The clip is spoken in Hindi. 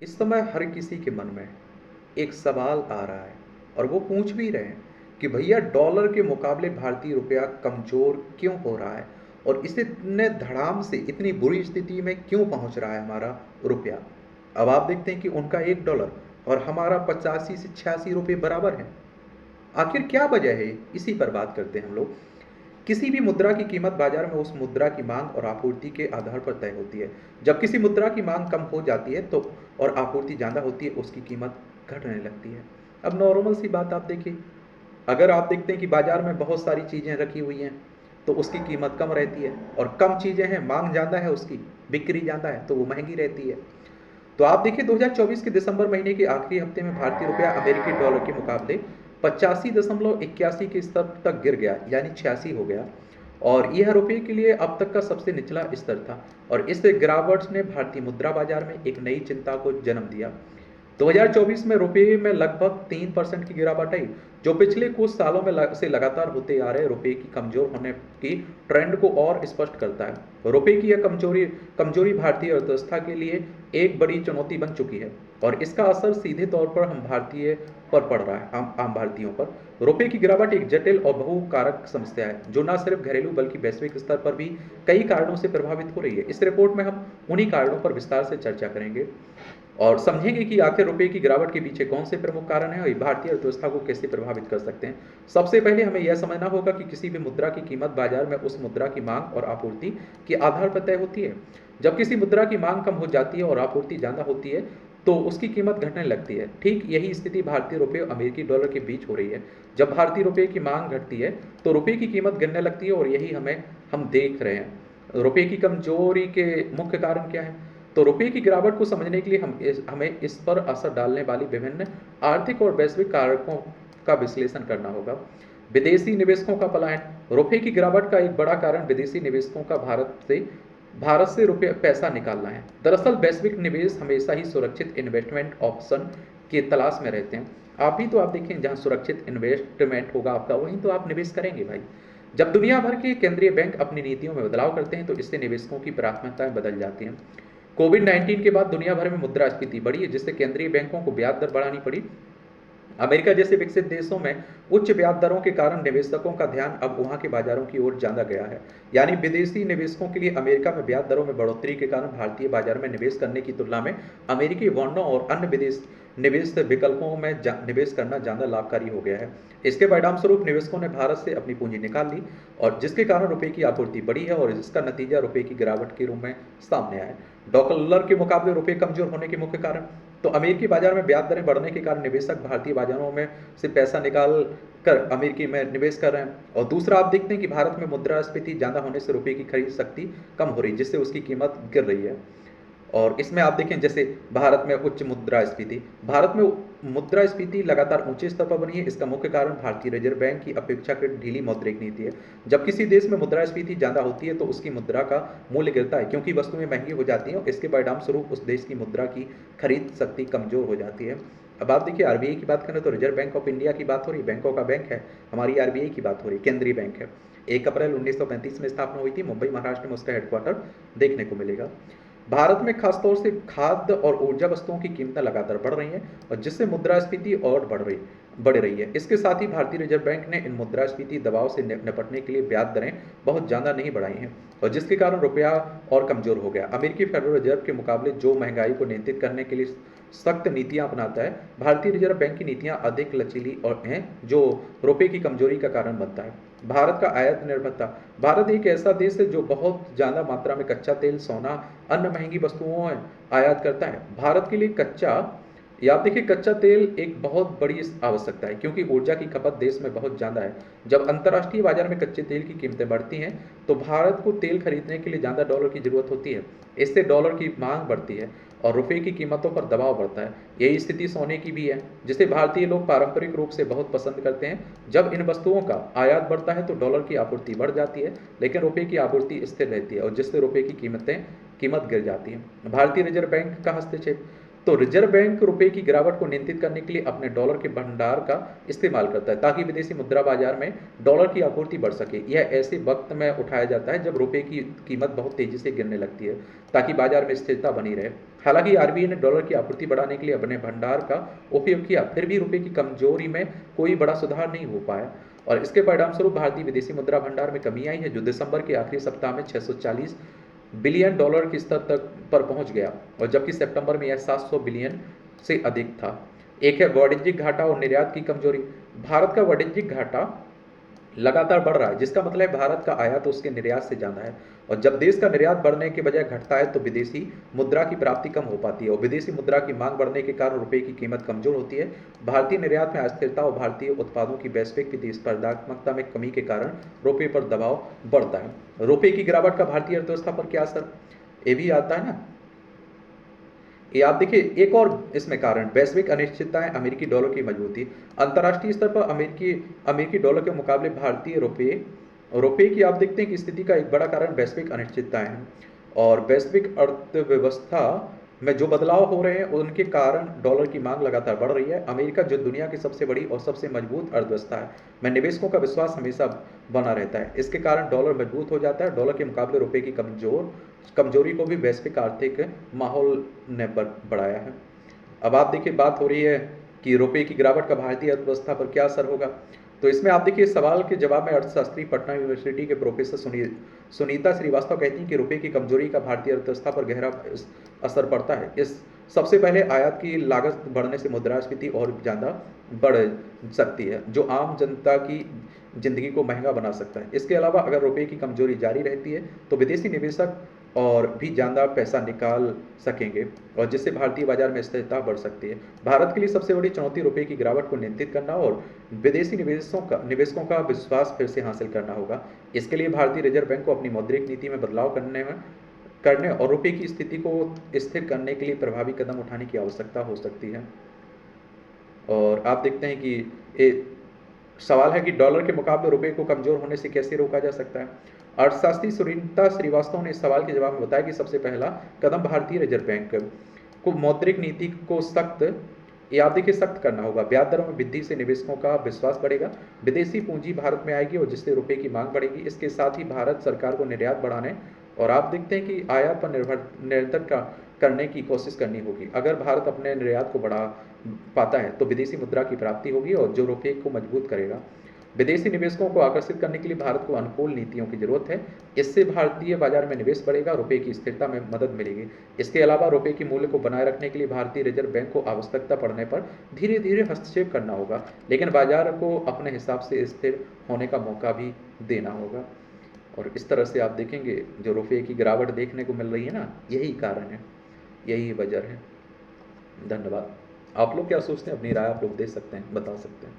इस समय हर किसी के मन में एक सवाल आ रहा है और वो पूछ भी रहे हैं कि भैया डॉलर के मुकाबले भारतीय रुपया कमज़ोर क्यों हो रहा है और इसे इतने धड़ाम से इतनी बुरी स्थिति में क्यों पहुंच रहा है हमारा रुपया। अब आप देखते हैं कि उनका $1 और हमारा 85 से 86 रुपये बराबर है। आखिर क्या वजह है, इसी पर बात करते हैं हम लोग। किसी भी मुद्रा की कीमत बाजार में उस मुद्रा की मांग और आपूर्ति के आधार पर तय होती है। जब किसी मुद्रा की मांग कम हो जाती है तो और आपूर्ति ज़्यादा होती है, उसकी कीमत घटने लगती है। अब नॉर्मल सी बात आप देखिए, अगर आप देखते हैं कि बाजार में बहुत सारी चीज़ें रखी हुई हैं तो उसकी कीमत कम रहती है, और कम चीज़ें हैं, मांग ज़्यादा है, उसकी बिक्री ज़्यादा है तो वो महंगी रहती है। तो आप देखिए 2024 के दिसंबर महीने के आखिरी हफ्ते में भारतीय रुपया अमेरिकी डॉलर के मुकाबले 85.81 के स्तर तक गिर गया, यानी 86 हो गया। और यह रुपये के लिए अब तक का सबसे निचला स्तर था। और इस गिरावट ने भारतीय मुद्रा बाजार में एक नई चिंता को जन्म दिया। 2024 में रुपये में लगभग 3% की गिरावट आई, जो पिछले कुछ सालों में से लगातार होते आ रहे रुपये की कमजोर होने की ट्रेंड को और स्पष्ट करता है। रुपये की यह कमजोरी कमजोरी भारतीय अर्थव्यवस्था के लिए एक बड़ी चुनौती बन चुकी है, और इसका असर सीधे तौर पर हम भारतीय पर पड़ रहा है, हम आम भारतीयों पर। रुपये की गिरावट एक जटिल और बहुकारक समस्या है, जो न सिर्फ घरेलू बल्कि वैश्विक स्तर पर भी कई कारणों से प्रभावित हो रही है। इस रिपोर्ट में हम उन्हीं कारणों पर विस्तार से चर्चा करेंगे और समझेंगे कि आखिर रुपये की गिरावट के पीछे कौन से प्रमुख कारण हैं और भारतीय अर्थव्यवस्था को कैसे प्रभावित कर सकते हैं। सबसे पहले हमें यह समझना होगा कि किसी भी मुद्रा की कीमत बाजार में उस मुद्रा की मांग और आपूर्ति के आधार पर तय होती है। जब किसी मुद्रा की मांग कम हो जाती है और आपूर्ति ज़्यादा होती है तो उसकी कीमत घटने लगती है। ठीक यही स्थिति भारतीय रुपये और अमेरिकी डॉलर के बीच हो रही है। जब भारतीय रुपये की मांग घटती है तो रुपये की कीमत गिरने लगती है, और यही हम देख रहे हैं। रुपये की कमजोरी के मुख्य कारण क्या है? तो रुपये की गिरावट को समझने के लिए हमें इस पर असर डालने वाली विभिन्न आर्थिक और वैश्विक कारकों का विश्लेषण करना होगा। विदेशी निवेशकों का पलायन। रुपये की गिरावट का एक बड़ा कारण विदेशी निवेशकों का भारत से रुपये पैसा निकालना है। दरअसल वैश्विक निवेश हमेशा ही सुरक्षित इन्वेस्टमेंट ऑप्शन के तलाश में रहते हैं। आप देखें, जहां सुरक्षित इन्वेस्टमेंट होगा आपका, वहीं तो आप निवेश करेंगे भाई। जब दुनिया भर के केंद्रीय बैंक अपनी नीतियों में बदलाव करते हैं तो इससे निवेशकों की प्राथमिकताएं बदल जाती हैं। कोविड-19 के बाद दुनिया भर में मुद्रास्फीति बढ़ी है, जिससे केंद्रीय बैंकों को ब्याज दर बढ़ानी पड़ी। अमेरिका जैसे विकसित देशों में उच्च ब्याज दरों के कारण निवेशकों का ध्यान अब वहां के बाजारों की ओर ज्यादा गया है। यानी विदेशी निवेशकों के लिए अमेरिका में ब्याज दरों में बढ़ोतरी के कारण भारतीय बाजार में निवेश करने की तुलना में अमेरिकी बॉन्डों और अन्य विदेश निवेश विकल्पों में निवेश करना ज्यादा लाभकारी हो गया है। इसके परिणाम स्वरूप निवेशकों ने भारत से अपनी पूंजी निकाल ली, और जिसके कारण रुपए की आपूर्ति बढ़ी है, और इसका नतीजा रुपए की गिरावट के रूप में सामने आया है। डॉलर के मुकाबले रुपए कमजोर होने के मुख्य कारण। तो अमेरिकी बाजार में ब्याज दरें बढ़ने के कारण निवेशक भारतीय बाजारों में से पैसा निकाल कर अमेरिकी में निवेश कर रहे हैं। और दूसरा, आप देखते हैं कि भारत में मुद्रास्फीति ज़्यादा होने से रुपये की खरीद शक्ति कम हो रही है, जिससे उसकी कीमत गिर रही है। और इसमें आप देखें, जैसे भारत में उच्च मुद्रास्फीति, भारत में मुद्रास्फीति लगातार ऊंचे स्तर पर बनी है। इसका मुख्य कारण भारतीय रिजर्व बैंक की अपेक्षाकृत ढीली मौद्रिक नीति है। जब किसी देश में मुद्रास्फीति ज़्यादा होती है तो उसकी मुद्रा का मूल्य गिरता है, क्योंकि वस्तुएं महंगी हो जाती हैं, और इसके परिणाम स्वरूप उस देश की मुद्रा की खरीद शक्ति कमजोर हो जाती है। अब आप देखिए, आरबीआई की बात करें तो रिजर्व बैंक ऑफ इंडिया की बात हो रही है, बैंकों का बैंक है। हमारी आरबीआई की बात हो रही है, केंद्रीय बैंक है। 1 अप्रैल 1935 में स्थापना हुई थी। मुंबई, महाराष्ट्र में उसका हेडक्वार्टर देखने को मिलेगा। भारत में खासतौर से खाद्य और ऊर्जा वस्तुओं की कीमतें लगातार बढ़ रही हैं, और जिससे मुद्रास्फीति और बढ़ रही है। इसके साथ ही भारतीय रिजर्व बैंक ने इन मुद्रास्फीति दबाव से निपटने के लिए ब्याज दरें बहुत ज़्यादा नहीं बढ़ाई हैं, और जिसके कारण रुपया और कमजोर हो गया। अमेरिकी फेडरल रिजर्व के मुकाबले जो महंगाई को नियंत्रित करने के लिए सख्त नीतियां अपनाता है, भारतीय रिजर्व बैंक की नीतियां अधिक लचीली और हैं, जो रुपये की कमजोरी का कारण बनता है। भारत का आयात निर्भरता। भारत एक ऐसा देश है जो बहुत ज़्यादा मात्रा में कच्चा तेल, सोना, अन्य महंगी वस्तुओं आयात करता है। भारत के लिए या आप देखिए, कच्चा तेल एक बहुत बड़ी आवश्यकता है, क्योंकि ऊर्जा की खपत देश में बहुत ज़्यादा है। जब अंतर्राष्ट्रीय बाजार में कच्चे तेल की कीमतें बढ़ती हैं तो भारत को तेल खरीदने के लिए ज़्यादा डॉलर की जरूरत होती है। इससे डॉलर की मांग बढ़ती है और रुपये की कीमतों पर दबाव बढ़ता है। यही स्थिति सोने की भी है, जिसे भारतीय लोग पारंपरिक रूप से बहुत पसंद करते हैं। जब इन वस्तुओं का आयात बढ़ता है तो डॉलर की आपूर्ति बढ़ जाती है, लेकिन रुपये की आपूर्ति स्थिर रहती है, और जिससे रुपये की कीमत गिर जाती है। भारतीय रिजर्व बैंक का हस्तक्षेप। तो रिजर्व बैंक रुपये की गिरावट को नियंत्रित करने के लिए अपने डॉलर के भंडार का इस्तेमाल करता है, ताकि विदेशी मुद्रा बाजार में डॉलर की आपूर्ति बढ़ सके। यह ऐसे वक्त में उठाया जाता है जब रुपये की कीमत बहुत तेजी से गिरने लगती है, ताकि बाजार में स्थिरता बनी रहे। हालांकि आरबीआई ने डॉलर की आपूर्ति बढ़ाने के लिए अपने भंडार का उपयोग किया, फिर भी रुपए की कमजोरी में कोई बड़ा सुधार नहीं हो पाया और इसके परिणामस्वरूप भारतीय विदेशी मुद्रा भंडार में कमी आई है, जो दिसंबर के आखिरी सप्ताह में 640 बिलियन डॉलर के स्तर तक पर पहुंच गया और जबकि सितंबर में यह 700 बिलियन से अधिक था। एक है वाणिज्यिक घाटा और निर्यात की कमजोरी। भारत का वाणिज्यिक घाटा लगातार बढ़ रहा है, जिसका मतलब है भारत का आयात उसके निर्यात से ज़्यादा है और जब देश का निर्यात बढ़ने के बजाय घटता है तो विदेशी मुद्रा की प्राप्ति कम हो पाती है और विदेशी मुद्रा की मांग बढ़ने के कारण रुपए की कीमत कमजोर होती है। भारतीय निर्यात में अस्थिरता और भारतीय उत्पादों की वैश्विक प्रतिस्पर्धात्मकता में कमी के कारण रुपए पर दबाव बढ़ता है। रुपए की गिरावट का भारतीय अर्थव्यवस्था पर क्या असर, ये भी आता है ना। ये आप देखिए एक और इसमें कारण वैश्विक अनिश्चितताएं, अमेरिकी डॉलर की मजबूती। अंतर्राष्ट्रीय स्तर पर अमेरिकी अमेरिकी डॉलर के मुकाबले भारतीय रुपये रुपये की आप देखते हैं कि स्थिति का एक बड़ा कारण वैश्विक अनिश्चितताएं हैं और वैश्विक अर्थव्यवस्था में जो बदलाव हो रहे हैं उनके कारण डॉलर की मांग लगातार बढ़ रही है। अमेरिका जो दुनिया की सबसे बड़ी और सबसे मजबूत अर्थव्यवस्था है, में निवेशकों का विश्वास हमेशा बना रहता है। इसके कारण डॉलर मजबूत हो जाता है। डॉलर के मुकाबले रुपए की कमजोरी को भी वैश्विक आर्थिक माहौल ने बढ़ाया है। अब आप देखिए बात हो रही है कि रुपए की गिरावट का भारतीय अर्थव्यवस्था पर क्या असर होगा। तो इसमें आप देखिए सवाल के जवाब में अर्थशास्त्री पटना यूनिवर्सिटी के प्रोफेसर सुनीता श्रीवास्तव कहती हैं कि रुपए की कमजोरी का भारतीय अर्थव्यवस्था पर गहरा असर पड़ता है। इस सबसे पहले आयात की लागत बढ़ने से मुद्रास्फीति और ज़्यादा बढ़ सकती है, जो आम जनता की जिंदगी को महंगा बना सकता है। इसके अलावा अगर रुपए की कमजोरी जारी रहती है तो विदेशी निवेशक और भी ज़्यादा पैसा निकाल सकेंगे और जिससे भारतीय बाजार में स्थिरता बढ़ सकती है। भारत के लिए सबसे बड़ी चुनौती रुपए की गिरावट को नियंत्रित करना और विदेशी निवेशकों का विश्वास फिर से हासिल करना होगा। इसके लिए भारतीय रिजर्व बैंक को अपनी मौद्रिक नीति में बदलाव करने और रुपए की स्थिति को स्थिर करने के लिए प्रभावी कदम उठाने की आवश्यकता हो सकती है। और आप देखते हैं कि ये सवाल है कि डॉलर के मुकाबले रुपए को कमजोर होने से कैसे रोका जा सकता है। अर्थशास्त्री सुनीता श्रीवास्तव ने इस सवाल के जवाब में बताया कि सबसे पहला कदम भारतीय रिजर्व बैंक को मौद्रिक नीति को सख्त करना होगा। ब्याज दरों में वृद्धि से निवेशकों का विश्वास बढ़ेगा, विदेशी पूंजी भारत में आएगी और जिससे रुपए की मांग बढ़ेगी। इसके साथ ही भारत सरकार को निर्यात बढ़ाने और आप देखते हैं कि आयात पर निरंतर करने की कोशिश करनी होगी। अगर भारत अपने निर्यात को बढ़ा पाता है तो विदेशी मुद्रा की प्राप्ति होगी और जो रुपये को मजबूत करेगा। विदेशी निवेशकों को आकर्षित करने के लिए भारत को अनुकूल नीतियों की जरूरत है। इससे भारतीय बाजार में निवेश बढ़ेगा, रुपये की स्थिरता में मदद मिलेगी। इसके अलावा रुपये की मूल्य को बनाए रखने के लिए भारतीय रिजर्व बैंक को आवश्यकता पड़ने पर धीरे धीरे हस्तक्षेप करना होगा, लेकिन बाजार को अपने हिसाब से स्थिर होने का मौका भी देना होगा। और इस तरह से आप देखेंगे जो रुपये की गिरावट देखने को मिल रही है ना, यही कारण है, यही वजह है। धन्यवाद। आप लोग क्या सोचते हैं, अपनी राय आप लोग दे सकते हैं, बता सकते हैं।